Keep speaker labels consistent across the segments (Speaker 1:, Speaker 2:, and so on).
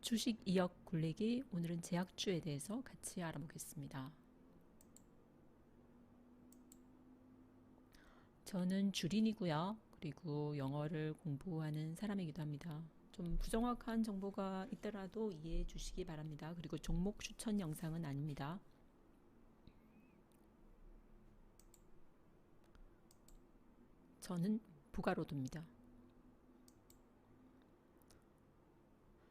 Speaker 1: 주식 2억 굴리기. 오늘은 제약주에 대해서 같이 알아보겠습니다. 저는 주린이고요. 그리고 영어를 공부하는 사람이기도 합니다. 좀 부정확한 정보가 있더라도 이해해 주시기 바랍니다. 그리고 종목 추천 영상은 아닙니다. 저는 부가로드입니다.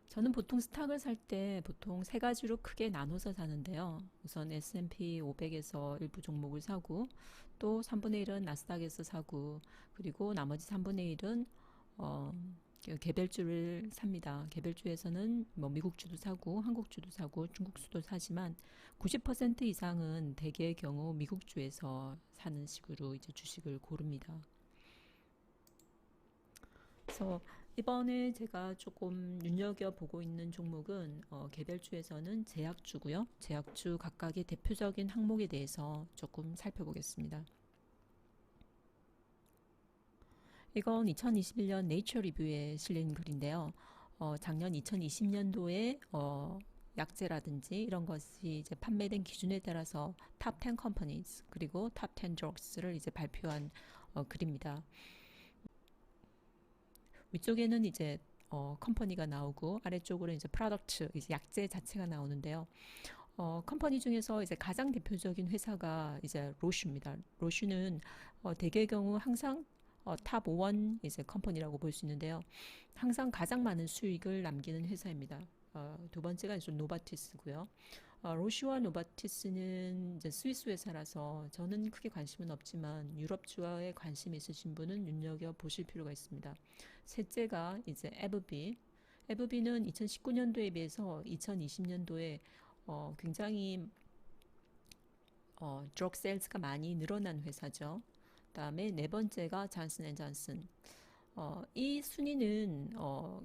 Speaker 1: 저는 보통 스탁을 살 때 보통 세 가지로 크게 나눠서 사는데요. 우선 S&P 500에서 일부 종목을 사고, 또 3분의 1은 나스닥에서 사고, 그리고 나머지 3분의 1은 어, 개별주를 삽니다. 개별주에서는 뭐 미국주도 사고, 한국주도 사고, 중국주도 사지만 90% 이상은 대개의 경우 미국주에서 사는 식으로 이제 주식을 고릅니다. 그래서 이번에 제가 조금 눈여겨보고 있는 종목은 개별주에서는 제약주고요. 제약주 각각의 대표적인 항목에 대해서 조금 살펴보겠습니다. 이건 2021년 네이처 리뷰에 실린 글인데요. 작년 2020년도에 약제라든지 이런 것이 이제 판매된 기준에 따라서 탑 10 companies 그리고 탑 10 drugs를 이제 발표한 글입니다. 위쪽에는 이제 컴퍼니가 나오고 아래쪽으로 이제 프로덕트, 이제 약재 자체가 나오는데요. 컴퍼니 중에서 이제 가장 대표적인 회사가 이제 로슈입니다. 로슈는 대개의 경우 항상 탑 5원 이제 컴퍼니라고 볼 수 있는데요. 항상 가장 많은 수익을 남기는 회사입니다. 두 번째가 이제 노바티스고요. 로슈와 노바티스는 이제 스위스 회사라서 저는 크게 관심은 없지만 유럽주화에 관심 있으신 분은 눈여겨 보실 필요가 있습니다. 셋째가 이제 에브비. 에브비는 2019년도에 비해서 2020년도에 굉장히 드럭 세일즈가 많이 늘어난 회사죠. 그다음에 네 번째가 잔슨앤잔슨. 이 순위는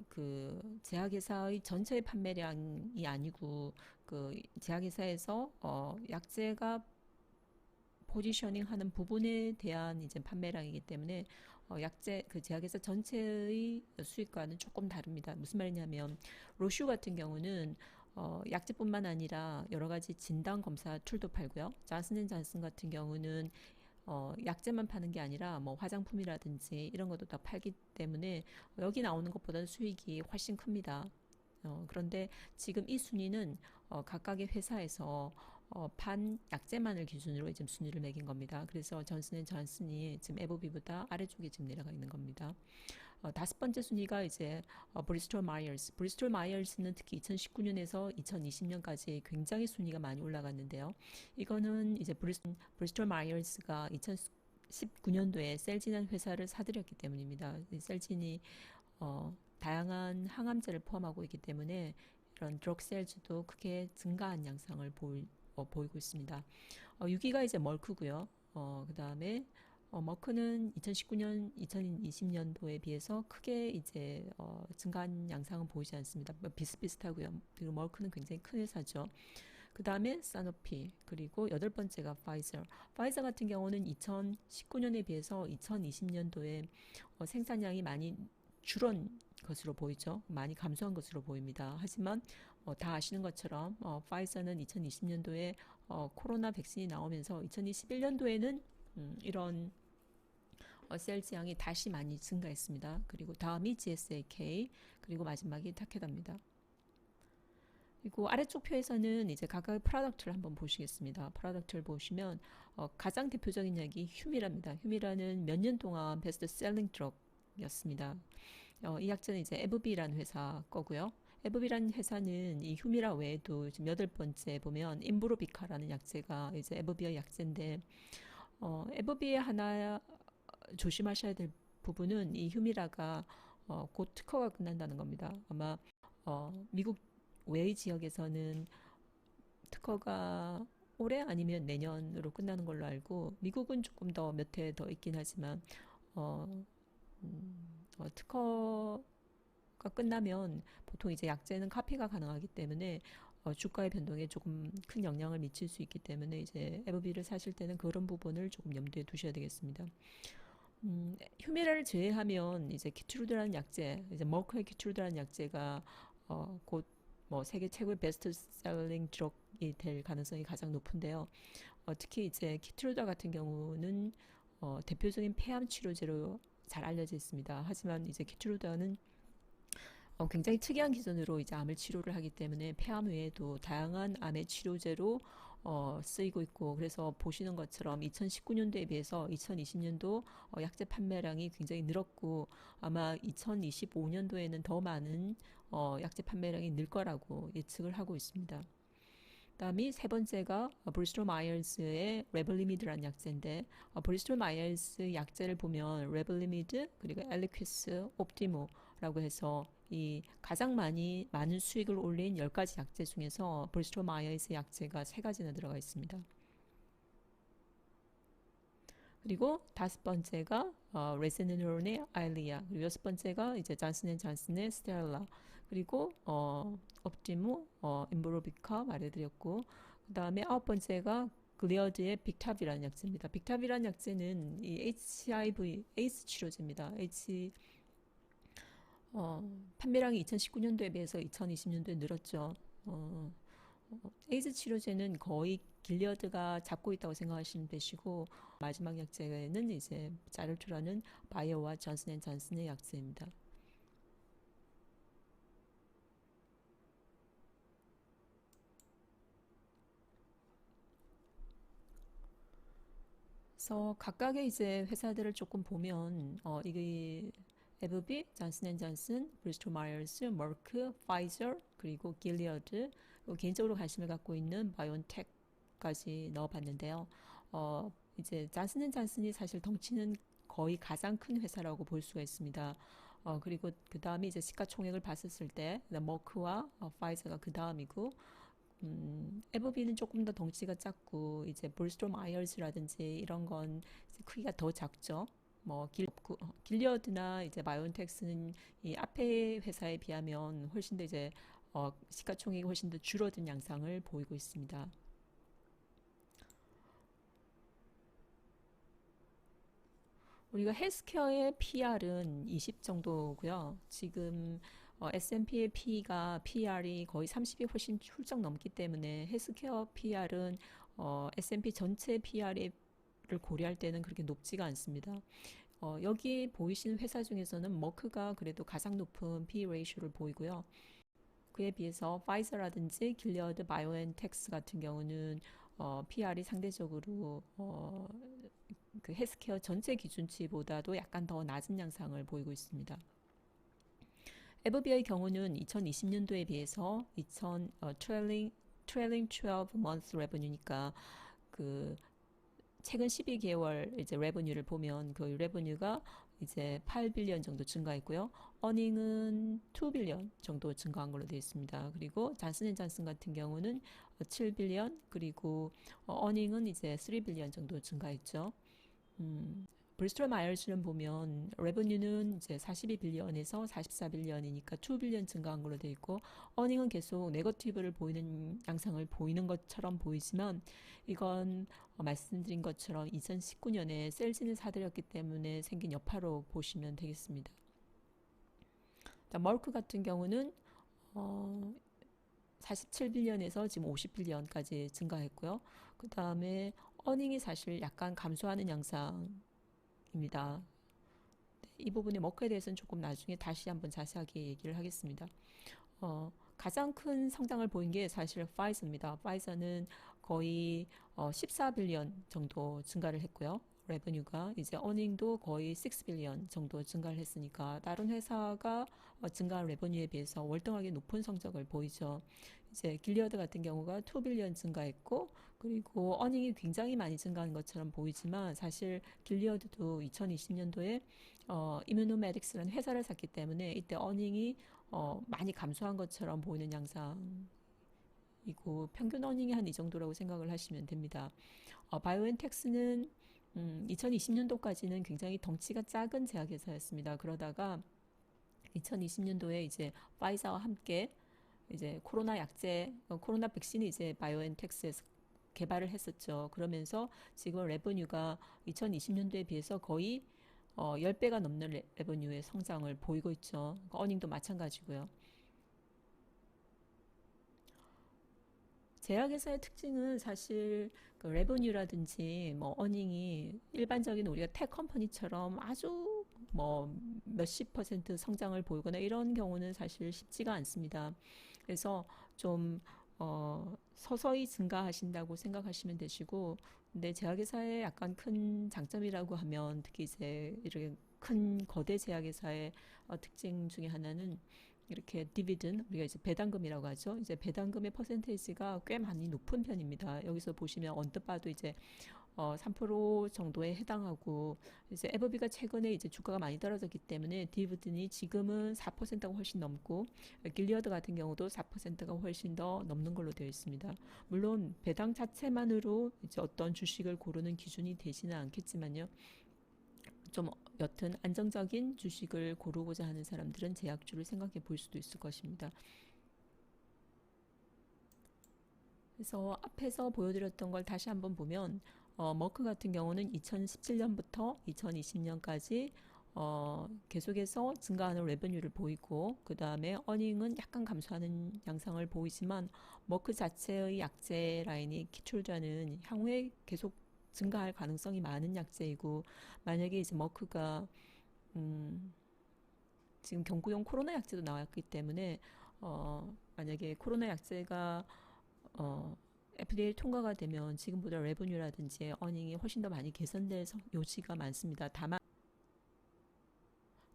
Speaker 1: 그 제약회사의 전체 판매량이 아니고 그 제약회사에서 약제가 포지셔닝 하는 부분에 대한 이제 판매량이기 때문에 약제 그 제약회사 전체의 수익과는 조금 다릅니다. 무슨 말이냐면 로슈 같은 경우는 약제뿐만 아니라 여러 가지 진단 검사 툴도 팔고요. 잔슨앤잔슨 같은 경우는 약재만 파는 게 아니라 뭐 화장품이라든지 이런 것도 다 팔기 때문에 여기 나오는 것보다는 수익이 훨씬 큽니다. 그런데 지금 이 순위는 각각의 회사에서 판 약재만을 기준으로 지금 순위를 매긴 겁니다. 그래서 존슨앤존슨이 지금 에보비보다 아래쪽에 지금 내려가 있는 겁니다. 다섯 번째 순위가 이제 브리스톨 마이어스. 브리스톨 마이어스는 특히 2019년에서 2020년까지 굉장히 순위가 많이 올라갔는데요. 이거는 이제 브리스톨 마이어스가 2019년도에 셀진한 회사를 사들였기 때문입니다. 셀진이 다양한 항암제를 포함하고 있기 때문에 이런 드럭 세일즈도 크게 증가한 양상을 보이고 있습니다. 6위가 이제 멀크고요. 그 다음에 머크는 2019년, 2020년도에 비해서 크게 이제 증가한 양상은 보이지 않습니다. 비슷비슷하고요. 그리고 머크는 굉장히 큰 회사죠. 그 다음에 사노피, 그리고 여덟 번째가 파이저. 파이저 같은 경우는 2019년에 비해서 2020년도에 생산량이 많이 줄은 것으로 보이죠. 많이 감소한 것으로 보입니다. 하지만 다 아시는 것처럼 파이저는 2020년도에 코로나 백신이 나오면서 2021년도에는 이런 셀즈 양이 다시 많이 증가했습니다. 그리고 다음이 GSAK, 그리고 마지막이 타케다입니다. 그리고 아래쪽 표에서는 이제 각각의 프로덕트를 한번 보시겠습니다. 프로덕트를 보시면 가장 대표적인 약이 휴미라입니다. 휴미라는 몇 년 동안 베스트 셀링 드럭이었습니다. 이 약자는 이제 에브비라는 회사 거고요. 에브비라는 회사는 이 휴미라 외에도 지금 여덟 번째 보면 임브로비카라는 약제가 이제 에브비의 약제인데 에브비의 하나 조심하셔야 될 부분은 이 휴미라가 곧 특허가 끝난다는 겁니다. 아마 미국 외의 지역에서는 특허가 올해 아니면 내년으로 끝나는 걸로 알고 미국은 조금 더 몇 해 더 있긴 하지만 어, 특허가 끝나면 보통 이제 약제는 카피가 가능하기 때문에 주가의 변동에 조금 큰 영향을 미칠 수 있기 때문에 이제 에버비를 사실 때는 그런 부분을 조금 염두에 두셔야 되겠습니다. 휴메라를 제외하면 이제 키트루드라는 약제, 이제 머크의 키트루드라는 약제가 곧 뭐 세계 최고의 베스트셀링 드럭이 될 가능성이 가장 높은데요. 특히 이제 키트루다 같은 경우는 대표적인 폐암 치료제로 잘 알려져 있습니다. 하지만 이제 키트루다는 굉장히 특이한 기전으로 이제 암을 치료를 하기 때문에 폐암 외에도 다양한 암의 치료제로 쓰이고 있고, 그래서 보시는 것처럼 2019년도에 비해서 2020년도 약제 판매량이 굉장히 늘었고, 아마 2025년도에는 더 많은 약제 판매량이 늘 거라고 예측을 하고 있습니다. 다음이 세 번째가 브리스톨 마이어스의 레블리미드라는 약제인데, 브리스톨 마이어스 약제를 보면 레블리미드 그리고 엘리퀴스, 옵티모라고 해서 이 가장 많은 수익을 올린 10가지 약제 중에서 브리스톨 마이어스 약제가 3가지나 들어가 있습니다. 그리고 다섯 번째가 레스네론의 아일리아, 그리고 여섯 번째가 이제 잔슨앤잔슨의 스텔라, 그리고 옵티모, 임브로비카 말해드렸고, 그 다음에 아홉 번째가 글리어드의 빅탑이라는 약제입니다. 빅탑이라는 약제는 이 HIV 에이스 치료제입니다. 판매량이 2019년도에 비해서 2020년도에 늘었죠. 에이즈 치료제는 거의 길리어드가 잡고 있다고 생각하시면 되시고, 마지막 약제는 이제 자르투라는 바이오와 존슨앤존슨의 약제입니다. 그래서 각각의 이제 회사들을 조금 보면 이게 에브비, 존슨앤존슨, 브리스톨 마이어스, 머크, 파이저, 그리고 길리어드, 개인적으로 관심을 갖고 있는 바이온텍까지 넣어봤는데요. 이제 존슨앤존슨이 사실 덩치는 거의 가장 큰 회사라고 볼 수가 있습니다. 그리고 그 다음에 이제 시가총액을 봤었을 때 머크와 파이저가 그 다음이고, 에버비는 조금 더 덩치가 작고 이제 볼스톰 아이얼스라든지 이런 건 이제 크기가 더 작죠. 뭐 길리어드나 이제 바이온텍스는 이 앞에 회사에 비하면 훨씬 더 이제 시가총액이 훨씬 더 줄어든 양상을 보이고 있습니다. 우리가 헬스케어의 PR은 20 정도고요. 지금 S&P의 PR이 거의 30이 훨씬 훌쩍 넘기 때문에 헬스케어 PR은 S&P 전체 PR을 고려할 때는 그렇게 높지가 않습니다. 여기 보이시는 회사 중에서는 머크가 그래도 가장 높은 P 레이쇼를 보이고요. 그에 비해서 파이저라든지 길리어드 바이오엔텍스 같은 경우는 PR이 상대적으로 그 헬스케어 전체 기준치보다도 약간 더 낮은 양상을 보이고 있습니다. 에버비의 경우는 2020년도에 비해서 trailing 12 months revenue니까 그 최근 12개월 이제 레버뉴를 보면 그 레버뉴가 이제 8빌리언 정도 증가했고요. 어닝은 2빌리언 정도 증가한 걸로 되어 있습니다. 그리고 잔슨앤잔슨 같은 경우는 7빌리언, 그리고 어닝은 이제 3빌리언 정도 증가했죠. 브리스톨 마이어스는 보면 레버뉴는 이제 42빌리언에서 44빌리언이니까 2빌리언 증가한 걸로 되어 있고, 어닝은 계속 네거티브를 보이는 양상을 보이는 것처럼 보이지만, 이건 말씀드린 것처럼 2019년에 셀진을 사들였기 때문에 생긴 여파로 보시면 되겠습니다. 멀크 같은 경우는 47빌리언에서 지금 50빌리언까지 증가했고요. 그 다음에 어닝이 사실 약간 감소하는 양상입니다. 이 부분의 머크에 대해서는 조금 나중에 다시 한번 자세하게 얘기를 하겠습니다. 가장 큰 성장을 보인 게 사실 파이저입니다. 파이저는 거의 14빌리언 정도 증가를 했고요. 레버뉴가 이제 어닝도 거의 6빌리언 정도 증가를 했으니까 다른 회사가 증가한 레버뉴에 비해서 월등하게 높은 성적을 보이죠. 이제 길리어드 같은 경우가 2빌리언 증가했고, 그리고 어닝이 굉장히 많이 증가한 것처럼 보이지만 사실 길리어드도 2020년도에 이뮤노메딕스라는 회사를 샀기 때문에 이때 어닝이 많이 감소한 것처럼 보이는 양상이고, 평균 어닝이 한 이 정도라고 생각을 하시면 됩니다. 바이오엔텍스는 2020년도까지는 굉장히 덩치가 작은 제약회사였습니다. 그러다가 2020년도에 이제 파이자와 함께 이제 코로나 약제, 코로나 백신이 이제 바이오엔텍스에서 개발을 했었죠. 그러면서 지금 레버뉴가 2020년도에 비해서 거의 10배가 넘는 레버뉴의 성장을 보이고 있죠. 어닝도 마찬가지고요. 제약회사의 특징은 사실 그 레버뉴라든지 뭐 어닝이 일반적인 우리가 텍 컴퍼니처럼 아주 뭐 몇십 퍼센트 성장을 보이거나 이런 경우는 사실 쉽지가 않습니다. 그래서 좀 서서히 증가하신다고 생각하시면 되시고, 근데 제약회사의 약간 큰 장점이라고 하면 특히 이제 이렇게 큰 거대 제약회사의 특징 중에 하나는 이렇게 디비든 우리가 이제 배당금이라고 하죠. 이제 배당금의 퍼센테이지가 꽤 많이 높은 편입니다. 여기서 보시면 언뜻 봐도 이제 3% 정도에 해당하고, 이제 에버비가 최근에 이제 주가가 많이 떨어졌기 때문에 디비든이 지금은 4%가 훨씬 넘고, 길리어드 같은 경우도 4%가 훨씬 더 넘는 걸로 되어 있습니다. 물론 배당 자체만으로 이제 어떤 주식을 고르는 기준이 되지는 않겠지만요. 좀 여튼 안정적인 주식을 고르고자 하는 사람들은 제약주를 생각해 볼 수도 있을 것입니다. 그래서 앞에서 보여드렸던 걸 다시 한번 보면 머크 같은 경우는 2017년부터 2020년까지 계속해서 증가하는 레버뉴를 보이고, 그 다음에 어닝은 약간 감소하는 양상을 보이지만 머크 자체의 약재 라인이 키출자는 향후에 계속 증가할 가능성이 많은 약재이고, 만약에 이제 머크가 음, 지금 경구용 코로나 약제도 나왔기 때문에 만약에 코로나 약제가 어, FDA 통과가 되면 지금보다 레버뉴라든지 어닝이 훨씬 더 많이 개선될 요지가 많습니다.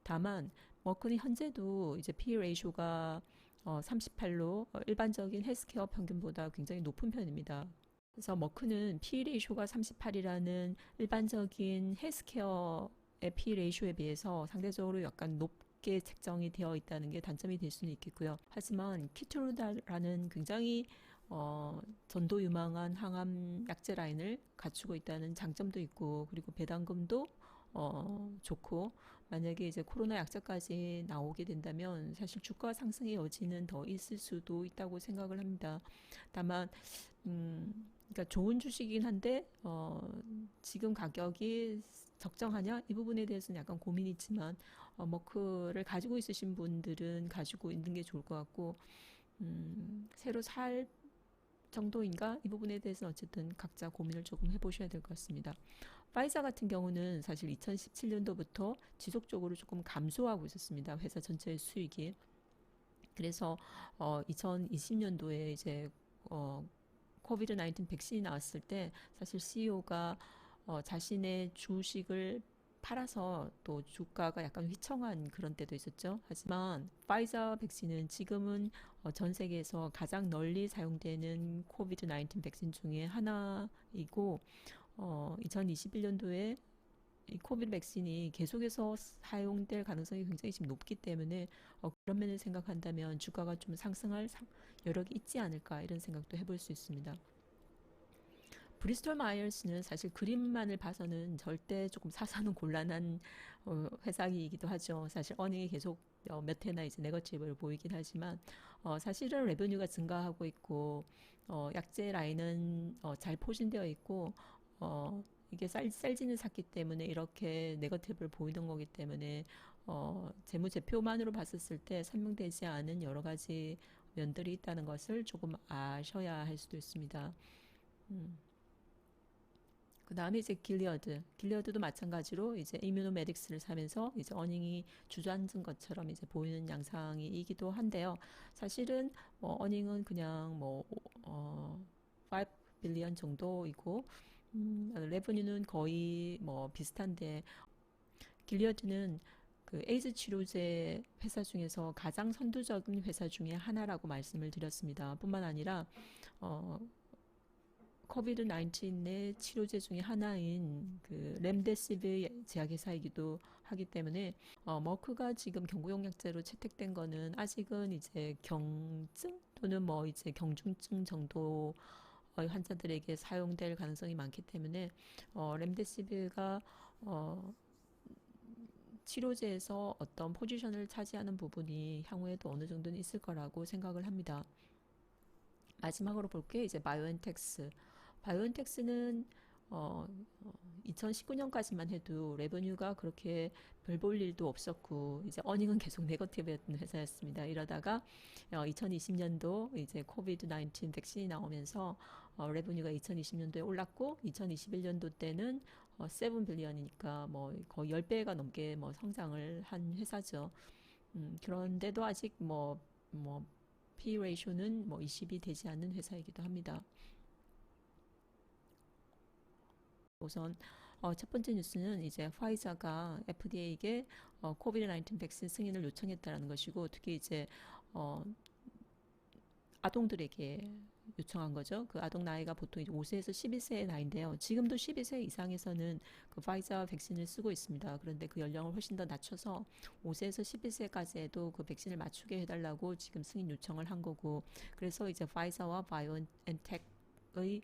Speaker 1: 다만 머크는 현재도 이제 PE 레이쇼가 38로 일반적인 헬스케어 평균보다 굉장히 높은 편입니다. 그래서 머크는 PE 레이쇼가 38이라는 일반적인 헬스케어의 PE 레이쇼에 비해서 상대적으로 약간 높게 책정이 되어 있다는 게 단점이 될 수는 있겠고요. 하지만 키토르다라는 굉장히 전도 유망한 항암 약제 라인을 갖추고 있다는 장점도 있고, 그리고 배당금도 좋고, 만약에 이제 코로나 약제까지 나오게 된다면 사실 주가 상승의 여지는 더 있을 수도 있다고 생각을 합니다. 다만 그러니까 좋은 주식이긴 한데 지금 가격이 적정하냐 이 부분에 대해서는 약간 고민이 있지만, 머크를 가지고 있으신 분들은 가지고 있는 게 좋을 것 같고, 새로 살 정도인가 이 부분에 대해서는 어쨌든 각자 고민을 조금 해보셔야 될 것 같습니다. 파이자 같은 경우는 사실 2017년도부터 지속적으로 조금 감소하고 있었습니다. 회사 전체의 수익이. 그래서 2020년도에 이제 코비드 19 백신이 나왔을 때 사실 CEO가 자신의 주식을 팔아서 또 주가가 약간 휘청한 그런 때도 있었죠. 하지만 파이자 백신은 지금은 전 세계에서 가장 널리 사용되는 코비드 19 백신 중에 하나이고, 2021년도에 이 코비드 백신이 계속해서 사용될 가능성이 굉장히 지금 높기 때문에 그런 면을 생각한다면 주가가 좀 상승할 여력이 있지 않을까 이런 생각도 해볼 수 있습니다. 브리스톨 마이어스는 사실 그림만을 봐서는 절대 조금 사서는 곤란한 회사이기도 하죠. 사실 어닝이 계속 몇 해나 이제 네거티브를 보이긴 하지만 사실은 레베뉴가 증가하고 있고 약재 라인은 잘 포진되어 있고 이게 쌀진을 샀기 때문에 이렇게 네거티브를 보이는 거기 때문에 재무제표만으로 봤었을 때 설명되지 않은 여러 가지 면들이 있다는 것을 조금 아셔야 할 수도 있습니다. 음. 그 다음에 이제 길리어드도 마찬가지로 이제 이뮤노메딕스를 사면서 이제 어닝이 주저앉은 것처럼 이제 보이는 양상이기도 한데요. 사실은 어닝은 그냥 뭐 5 빌리언 정도이고, 레브뉴는 거의 뭐 비슷한데, 길리어드는 그 에이즈 치료제 회사 중에서 가장 선두적인 회사 중에 하나라고 말씀을 드렸습니다. 뿐만 아니라 어, 코비드 19의 치료제 중에 하나인 그 렘데시빌 제약회사이기도 하기 때문에 머크가 지금 경구용 약제로 채택된 거는 아직은 이제 경증 또는 뭐 이제 경중증 정도 환자들에게 사용될 가능성이 많기 때문에 렘데시빌가 어, 치료제에서 어떤 포지션을 차지하는 부분이 향후에도 어느 정도는 있을 거라고 생각을 합니다. 마지막으로 볼 게 이제 바이오엔텍스. 바이오엔텍스는 어, 2019년까지만 해도 레버뉴가 그렇게 별 볼 일도 없었고 이제 어닝은 계속 네거티브였던 회사였습니다. 이러다가 2020년도 이제 코비드 19 백신이 나오면서 레버뉴가 2020년도에 올랐고 2021년도 때는 7 빌리언이니까 뭐 거의 10배가 넘게 뭐 성장을 한 회사죠. 그런데도 아직 뭐 P 레이쇼는 뭐 20이 되지 않는 회사이기도 합니다. 우선 첫 번째 뉴스는 이제 화이자가 FDA에게 코비드 19 백신 승인을 요청했다는 것이고 특히 이제 어, 아동들에게 요청한 거죠. 그 아동 나이가 보통 이제 5세에서 12세의 나이인데요. 지금도 12세 이상에서는 그 파이자 백신을 쓰고 있습니다. 그런데 그 연령을 훨씬 더 낮춰서 5세에서 12세까지에도 그 백신을 맞추게 해달라고 지금 승인 요청을 한 거고, 그래서 이제 파이자와 바이오엔텍의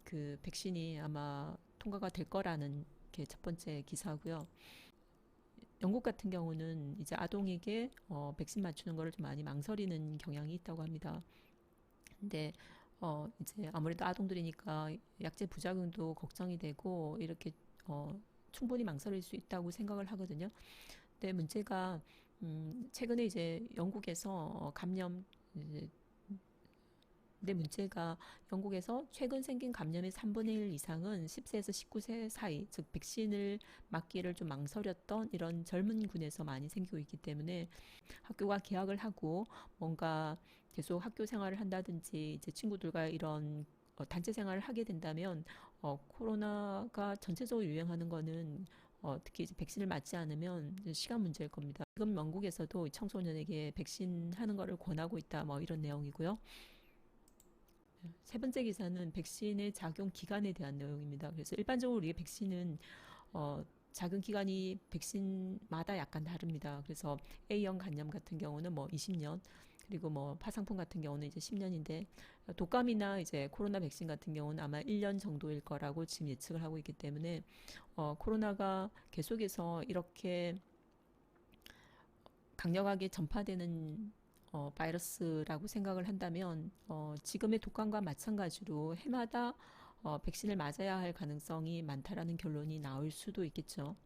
Speaker 1: 그 백신이 아마 통과가 될 거라는 게 첫 번째 기사고요. 영국 같은 경우는 이제 아동에게 백신 맞추는 거를 좀 많이 망설이는 경향이 있다고 합니다. 근데 이제 아무래도 아동들이니까 약제 부작용도 걱정이 되고 이렇게 충분히 망설일 수 있다고 생각을 하거든요. 근데 문제가 최근에 이제 영국에서 감염 이제 근데 문제가 영국에서 최근 생긴 감염의 3분의 1 이상은 10세에서 19세 사이, 즉 백신을 맞기를 좀 망설였던 이런 젊은 군에서 많이 생기고 있기 때문에 학교가 개학을 하고 뭔가 계속 학교 생활을 한다든지 이제 친구들과 이런 단체 생활을 하게 된다면 코로나가 전체적으로 유행하는 거는 특히 이제 백신을 맞지 않으면 시간 문제일 겁니다. 지금 영국에서도 청소년에게 백신 하는 거를 권하고 있다, 뭐 이런 내용이고요. 세 번째 기사는 백신의 작용 기간에 대한 내용입니다. 그래서 일반적으로 우리 백신은 어, 작용 기간이 백신마다 약간 다릅니다. 그래서 A형 간염 같은 경우는 뭐 20년, 그리고 뭐 파상풍 같은 경우는 이제 10년인데 독감이나 이제 코로나 백신 같은 경우는 아마 1년 정도일 거라고 지금 예측을 하고 있기 때문에 코로나가 계속해서 이렇게 강력하게 전파되는 바이러스라고 생각을 한다면 지금의 독감과 마찬가지로 해마다 백신을 맞아야 할 가능성이 많다라는 결론이 나올 수도 있겠죠.